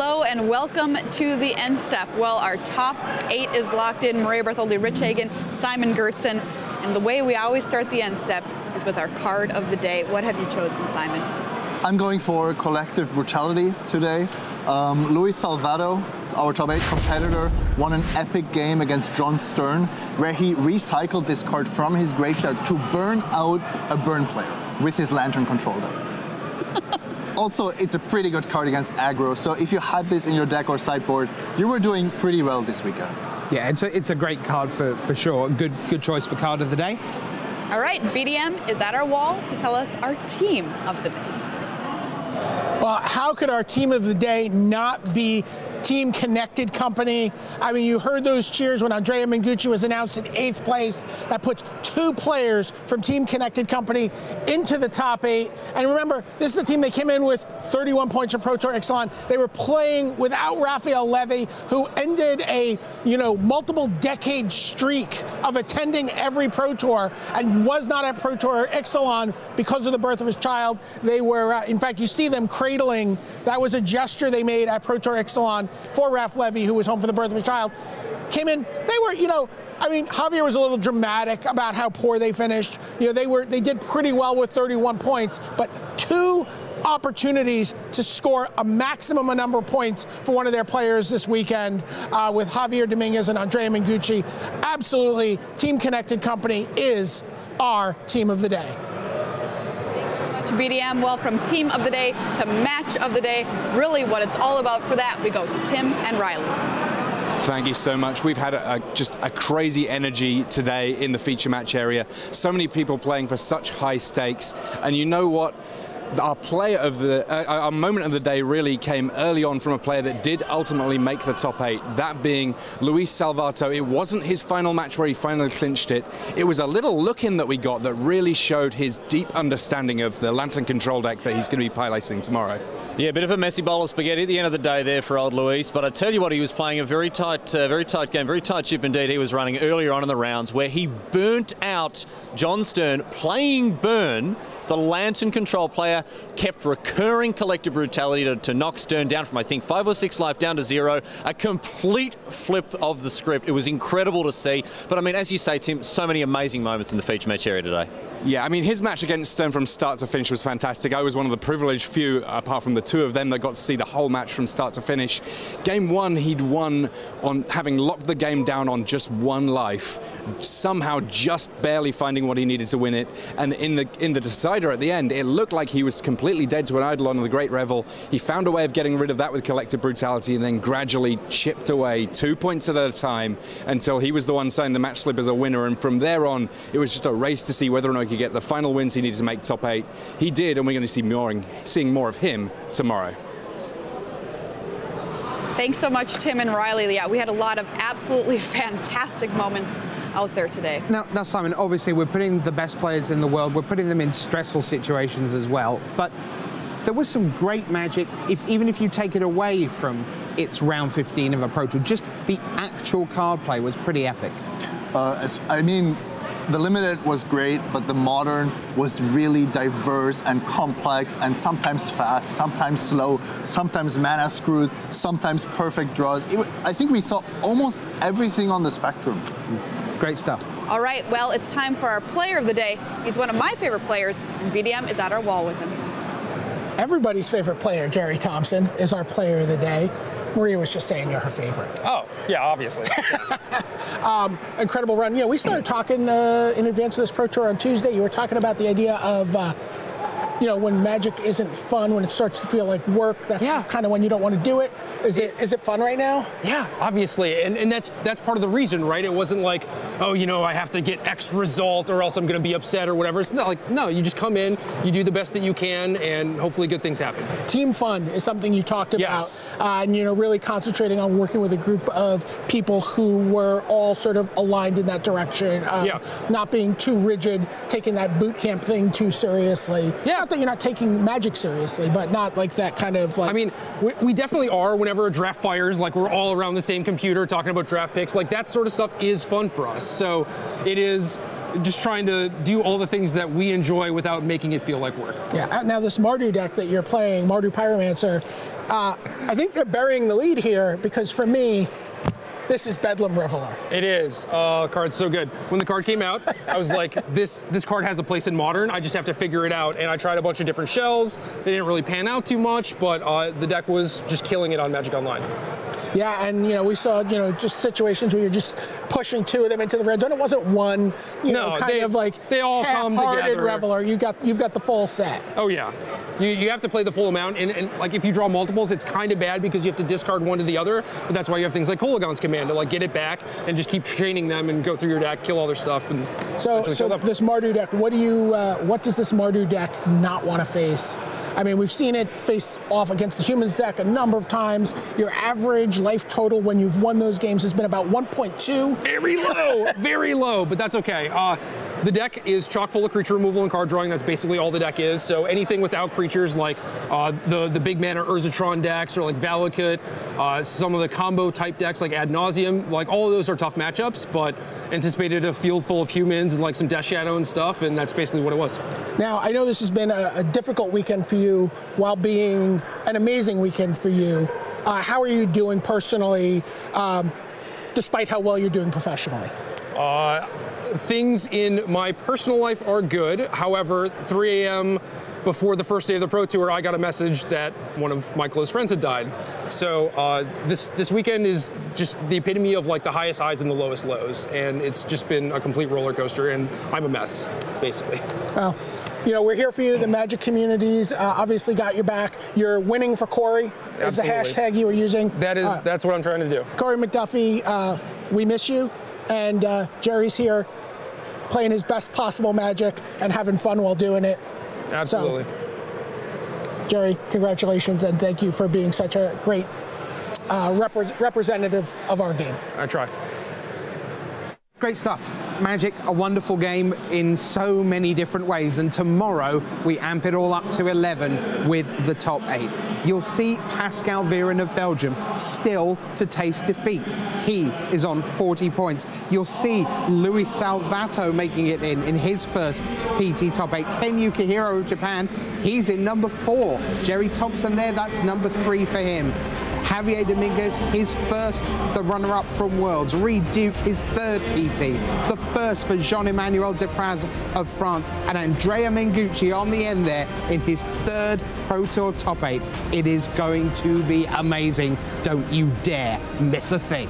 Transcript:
Hello and welcome to the end step. Well, our top 8 is locked in. Maria Bertholdi, Rich Hagan, Simon Gertzen. And the way we always start the end step is with our card of the day. What have you chosen, Simon? I'm going for collective brutality today. Luis Salvato, our top 8 competitor, won an epic game against John Stern, where he recycled this card from his graveyard to burn out a burn player with his Lantern control deck. Also, it's a pretty good card against aggro, so if you had this in your deck or sideboard, you were doing pretty well this weekend. Yeah, it's a great card for sure. Good choice for card of the day. All right, BDM is at our wall to tell us our team of the day. Well, how could our team of the day not be Team Connected Company? I mean, you heard those cheers when Andrea Mengucci was announced in 8th place. That puts 2 players from Team Connected Company into the top 8. And remember, this is a team they came in with 31 points for Pro Tour Ixalan. They were playing without Raphael Levy, who ended a multiple decade streak of attending every Pro Tour and was not at Pro Tour Ixalan because of the birth of his child. They were, in fact, you see them cradling. That was a gesture they made at Pro Tour Ixalan for Raph Levy, who was home for the birth of his child. Came in, they were, I mean, Javier was a little dramatic about how poor they finished. They did pretty well with 31 points, but 2 opportunities to score a maximum number of points for one of their players this weekend with Javier Dominguez and Andrea Mengucci. Absolutely, Team Connected Company is our team of the day. BDM, well, from team of the day to match of the day, really what it's all about. For that, we go to Tim and Riley. Thank you so much. We've had just a crazy energy today in the feature match area. So many people playing for such high stakes, and you know what? Our player of our moment of the day really came early on from a player that did ultimately make the top 8, that being Luis Salvato. It wasn't his final match where he finally clinched it. It was a little look-in that we got that really showed his deep understanding of the Lantern control deck that he's going to be piloting tomorrow. Yeah, a bit of a messy bowl of spaghetti at the end of the day there for old Luis, but I tell you what, he was playing a very tight game, very tight ship indeed. He was running earlier on in the rounds where he burnt out John Stern, playing Burn. The Lantern control player kept recurring collective brutality to knock Stern down from, I think, 5 or 6 life down to 0. A complete flip of the script. It was incredible to see. But I mean, as you say, Tim, so many amazing moments in the feature match area today. Yeah, I mean, his match against Stern from start to finish was fantastic. I was one of the privileged few, apart from the 2 of them, that got to see the whole match from start to finish. Game 1, he'd won on having locked the game down on just 1 life, somehow just barely finding what he needed to win it. And in the decider at the end, it looked like he was completely dead to an Eidolon of the Great Revel. He found a way of getting rid of that with collective brutality and then gradually chipped away 2 points at a time until he was the one signing the match slip as a winner. And from there on, it was just a race to see whether or not he could get the final wins he needed to make top 8. He did, and we're going to see seeing more of him tomorrow. Thanks so much, Tim and Riley. Yeah, we had a lot of absolutely fantastic moments out there today. Now, Simon, obviously we're putting the best players in the world, we're putting them in stressful situations as well, but there was some great magic, even if you take it away from its round 15 of a Pro Tour. Just the actual card play was pretty epic. I mean, the Limited was great, but the Modern was really diverse and complex and sometimes fast, sometimes slow, sometimes mana screwed, sometimes perfect draws. I think we saw almost everything on the spectrum. Great stuff. All right, well, it's time for our player of the day. He's one of my favorite players, and BDM is at our wall with him. Everybody's favorite player, Jerry Thompson, is our player of the day. Maria was just saying you're her favorite. Oh, yeah, obviously. Incredible run. We started talking in advance of this Pro Tour on Tuesday. You were talking about the idea of, when Magic isn't fun, when it starts to feel like work, that's kind of when you don't want to do it. Is it fun right now? Yeah, obviously, and that's part of the reason, right? It wasn't like, oh, I have to get X result or else I'm going to be upset or whatever. It's not like, no, you just come in, you do the best that you can, and hopefully good things happen. Team fun is something you talked about, yes. And really concentrating on working with a group of people who were all sort of aligned in that direction, not being too rigid, taking that boot camp thing too seriously. Yeah. Not that you're not taking Magic seriously, but not like that kind of like. I mean, we definitely are. Whenever a draft fires, like we're all around the same computer talking about draft picks, like that sort of stuff is fun for us. So it is just trying to do all the things that we enjoy without making it feel like work. Yeah. Now this Mardu deck that you're playing, Mardu Pyromancer, I think they're burying the lead here because for me, this is Bedlam Reveler. It is. Card's so good. When the card came out, I was like, this card has a place in Modern. I just have to figure it out. And I tried a bunch of different shells. They didn't really pan out too much, but the deck was just killing it on Magic Online. Yeah, and we saw just situations where you're just pushing two of them into the red zone. It wasn't one, kind of like they all come together. Reveler. You've got the full set. Oh yeah, you have to play the full amount, and like if you draw multiples, it's kind of bad because you have to discard one to the other. But that's why you have things like Kolagon's Command to like get it back and just keep training them and go through your deck, kill all their stuff. And so this Mardu deck, what does this Mardu deck not want to face? I mean, we've seen it face off against the Humans deck a number of times. Your average life total when you've won those games has been about 1.2. Very low, very low, but that's okay. The deck is chock full of creature removal and card drawing. That's basically all the deck is. So anything without creatures like the big mana Urzatron decks or like Valakut, some of the combo type decks like Ad Nauseam, like all of those are tough matchups, but anticipated a field full of humans and like some Death Shadow and stuff, and that's basically what it was. Now, I know this has been a difficult weekend for you while being an amazing weekend for you. How are you doing personally, despite how well you're doing professionally? Things in my personal life are good. However, 3 a.m. before the first day of the Pro Tour, I got a message that one of my close friends had died. So this weekend is just the epitome of like the highest highs and the lowest lows, and it's just been a complete roller coaster, and I'm a mess, basically. Well, we're here for you. The Magic communities obviously got your back. You're winning for Corey is the hashtag you were using. That's what I'm trying to do. Corey McDuffie, we miss you, and Jerry's here playing his best possible Magic and having fun while doing it. Absolutely. So, Jerry, congratulations, and thank you for being such a great representative of our game. I try. Great stuff. Magic, a wonderful game in so many different ways, and tomorrow we amp it all up to 11 with the top 8. You'll see Pascal Viren of Belgium still to taste defeat. He is on 40 points. You'll see Luis Salvato making it in his first PT top 8. Ken Yukihiro of Japan, he's in number 4. Jerry Thompson there, that's number 3 for him. Javier Dominguez, his first, the runner-up from Worlds. Reed Duke, his 3rd PT. The first for Jean-Emmanuel Depraz of France. And Andrea Mengucci on the end there in his 3rd Pro Tour top 8. It is going to be amazing. Don't you dare miss a thing.